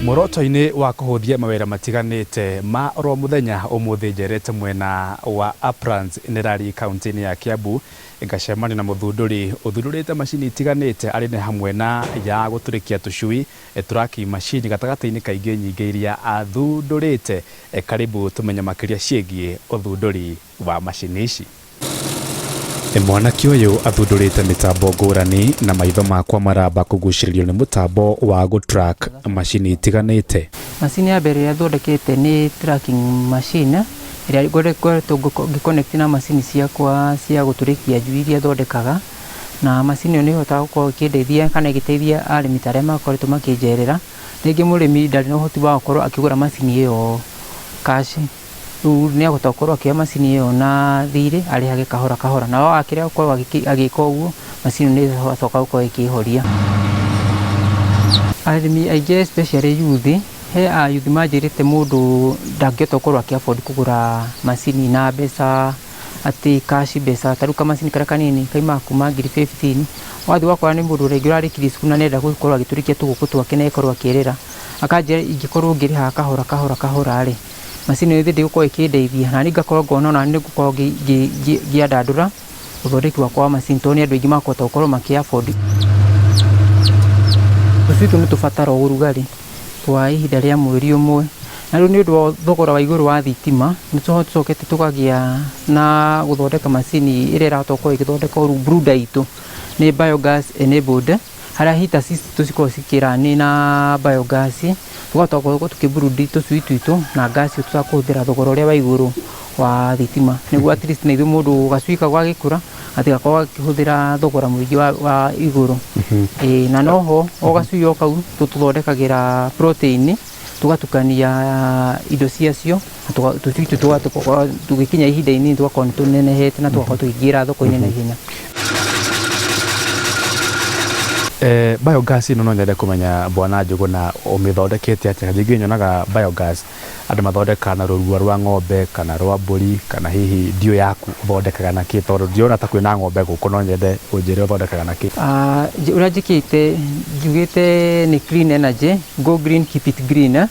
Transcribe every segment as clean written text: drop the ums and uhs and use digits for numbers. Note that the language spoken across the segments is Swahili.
Muoroto-ini wa kuhuthia mawira matiganite ma ro muthenya umuthi njerete mwena wa Uplands Nirari county ya Kiambu ingacemania na uthundurite mashini itiganite ari ne hamwe na ya guturikia tucui turaki mashini gatagati-ini kaingi nyingi iria athundurite karibu tumenya makiria ciegie uthunduri wa mashini ici. Mwanake uyu athundurite mitambo ngurani na maitho makwa maramba kuguciririo ni mutambo wa track mashini itiganite. Mashini ya mbere yathondekete ni tracking machine iria ngoretwo ngiconnect na mashini ciakwa cia guturikia njui iria thondekaga, na mashini ĩyo nĩ ĩhotaga gũkorwo ĩkĩndeithia kana ĩgĩteithia arĩmi arĩa makoretwo makĩnjerera rĩngĩ mũrĩmi ndarĩ na ũhoti wa gũkorwo akĩgũra mashini ĩyo cash. Rĩu nĩ ahota gũkorwo akĩoya mashini ĩyo na thirĩ arĩhage kahora kahora, na wakĩrĩa gũkorwo agĩka ũguo mashini nĩ ĩcoka gũkorwo ĩkĩhoria. Arĩmi aingĩ especially youth, he youth manjĩrĩte mũndũ ndangĩhota gũkorwo akĩ-afford kũgũra mashini na mbeca atĩ cash mbeca ta rĩu kamashini karĩa kanini kaima kuma 15,000 wathiĩ wakora nĩ mũndũ rĩngĩ ũrarĩkirie cukuru na nenda gũkorwo agĩtũrikia tũgũkũ twake na ĩkorwo akĩrĩra akanjĩra ingĩkorwo ngĩrĩha kahora rĩ mashini ĩyo ndĩgũkorwo ĩkĩndeithia na niĩ ngakorwo ngona ona nĩ ngũkorwo ngĩandandũra ũthondeki wakwa wa mashini tondũ nĩ andũ aingĩ makũhota gũkorwo makĩ-afford. Tũcui tũu nĩ tũbataraga ũrugarĩ wa ihinda rĩa mweri ũmwe, na rĩu nĩ ũndũ wa thogora wa igũrũ wa thitima nĩ tũcokete tũkagĩa na gũthondeka mashini ĩrĩa ĩrahota gũkorwo ĩgĩthondeka brooder itũ nĩ biogas enabled, harĩa heaters tũcikorwo cikĩrani na biogas tũkahota gũkorwo tũkĩbrood tũcui twitũ na gas tũtakũhũthĩra thogora ũrĩa wa igũrũ wa thitima, nĩguo at least na ithuĩ mũndũ gacui kau gagĩkũra atigakorwo akĩhũthĩra thogora mũingĩ wa igũrũ. Na noho o gacui o kau tũthondekagĩra protein tugatukania indo ciacio tũcui tũgakorwo tũgĩkinya ihinda inini tũgakorwo nĩ tũnenehete na tũgakorwo tũkĩingĩra thoko-inĩ na ihenya. Biogas ino no nyende kumenya Bwana Njuguna umithondekete atĩa? Kaingĩ nyonaga biogas andũ mathondeka na rũrua rwa ng'ombe kana rwa mbũri kana hihi ndio yaku uthondekaga na kĩ, tondũ ndiona ta kwĩna ng'ombe gũkũ, no nyende ũnjĩre ũthondekaga na kĩ. Ũrĩa njĩkĩte njugĩte nĩ clean energy, go green keep it green.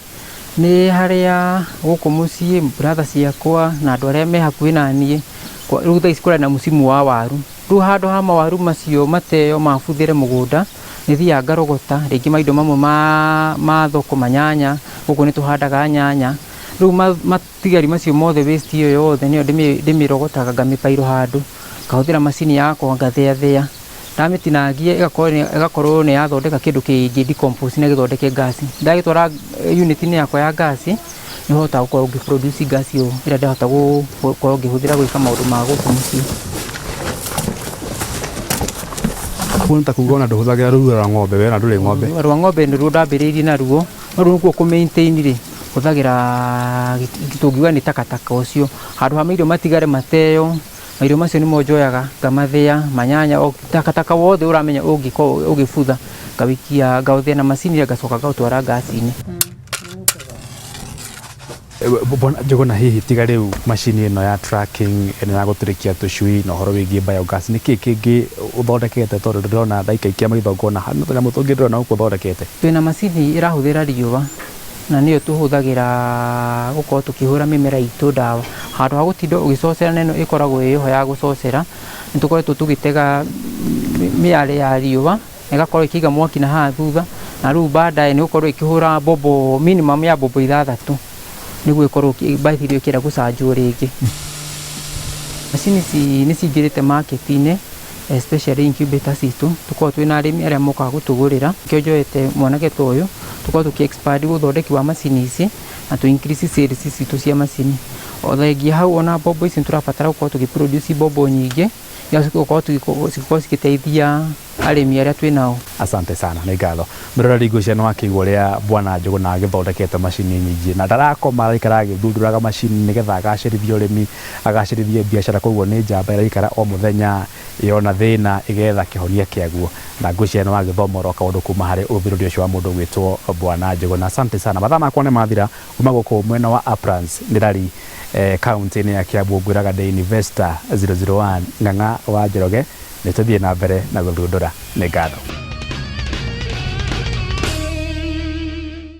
Nĩ harĩa gũkũ mũciĩ brother ciakwa na andũ arĩa me hakuhĩ na niĩ rĩu thaa ici kũrĩ na musimu wa waru, rĩu handũ ha mawaru macio mateo mabuthĩre mũgũnda nĩ thiaga ngarogota rĩngĩ maindo mamwe ma thoko manyanya, gũkũ nĩ tũhandaga nyanya, rĩu matigari macio mothe waste ĩyo yothe nĩyo ndĩmĩrogotaga ngamĩpairwo handũ ngahũthĩra mashini yakwa ngathĩathĩa, ndamĩtinangia ĩgakorwo nĩ yathondeka kĩndũ kĩngĩ decompose na gĩthondeke gas. Ndagĩtwara unit-inĩ yakwa ya gas nĩ hotaga gũkorwo ngĩ-produce gas ĩyo ĩrĩa ndahota gũkorwo ngĩhũthĩra gwĩka maũndũ ma gũkũ mũciĩ. Kuonta kugona ndũhũthagĩra rũrua rwa ng'ombe, we na ndũrĩ ng'ombe? Rũrua rwa ng'ombe nĩ ruo ndambĩrĩirie naruo, no rĩu nĩkuo kũ-maintain rĩ hũthagĩra tũngiuga nĩ takataka ũcio, handũ ha mairio matigare mateo, mairio macio nĩmo njoyaga ngamathĩa, manyanya o takataka wothe ũramenya ũngĩbutha ngawikia ngaũthĩa na macini ngacoka ngaũtwara gas-inĩ. Bwana Njuguna, hihi tiga rĩu mashini ĩno ya tracking ĩno ya gũtũrĩkia tũcui na ũhoro wĩgiĩ biogas, nĩ kĩĩ kĩngĩ ũthondekete? Tondũ ndĩrona thaa ikaikia maitho ngona hana tũnyamũ tũngĩ ndĩrona gũkũ ũthondekete. Twĩna mashini ĩrahũthĩra riũa na nĩyo tũhũthagĩra gũkorwo tũkĩhũra mĩmera itũ ndawa, handũ ha gũtinda ũgĩcocera na ĩno ĩkoragwo ĩho ya gũcocera, nĩ tũkoretwo tũgĩtega mĩale ya riũa ĩgakorwo ĩkĩiga mwaki na haha thutha, na rĩu baadaye nĩ gũkorwo ĩkĩhũra bobo minimum ya bobo 6 nĩguo ĩkorwo battery ĩkĩra gũcanjwo rĩngĩ. Mashini ici nĩ cingĩrĩte market-inĩ especially incubators itũ, tũkorwo twĩna arĩmi arĩa mokaga gũtũgũrĩra, kĩo njoete mwanake ta ũyũ tũkorwo tũkĩ-expand ũthondeki wa mashini ici na tũ-increase sales citũ cia mashini. O thengia hau ona bobo ici tũrabatara gũkorwo tũgĩ-produce bobo nyingĩ cikorwo cigĩteithia arĩmi arĩa twĩnao. Asante sana, nĩ ngatho. Mũroreri ngwĩciria nĩ wakĩigua ũrĩa Bwana Njuguna agĩthondekete mashini nyingĩ na ndarakoma araikara agĩthundũraga mashini nĩgetha agacĩrithie ũrĩmi, agacĩrithie biacara, koguo nĩ njamba ĩraikara o mũthenya yona thĩna ĩgetha kĩhonia kĩaguo, na ngwĩciria nĩ wagĩthoma oro kaũndũ kuma harĩ ũthundũri ũcio wa mũndũ ũgwĩtwo Bwana Njuguna. Asante sana. Mathaa makwa nĩ mathira kuma gũkũ mwena wa Uplands Nirari county-inĩ ya Kiambu, ngwĩraga ndĩ Investor 001 Ng'ang'a wa Njoroge, nĩ tũthiĩ na mbere na gũthundũra. Nĩ ngatho.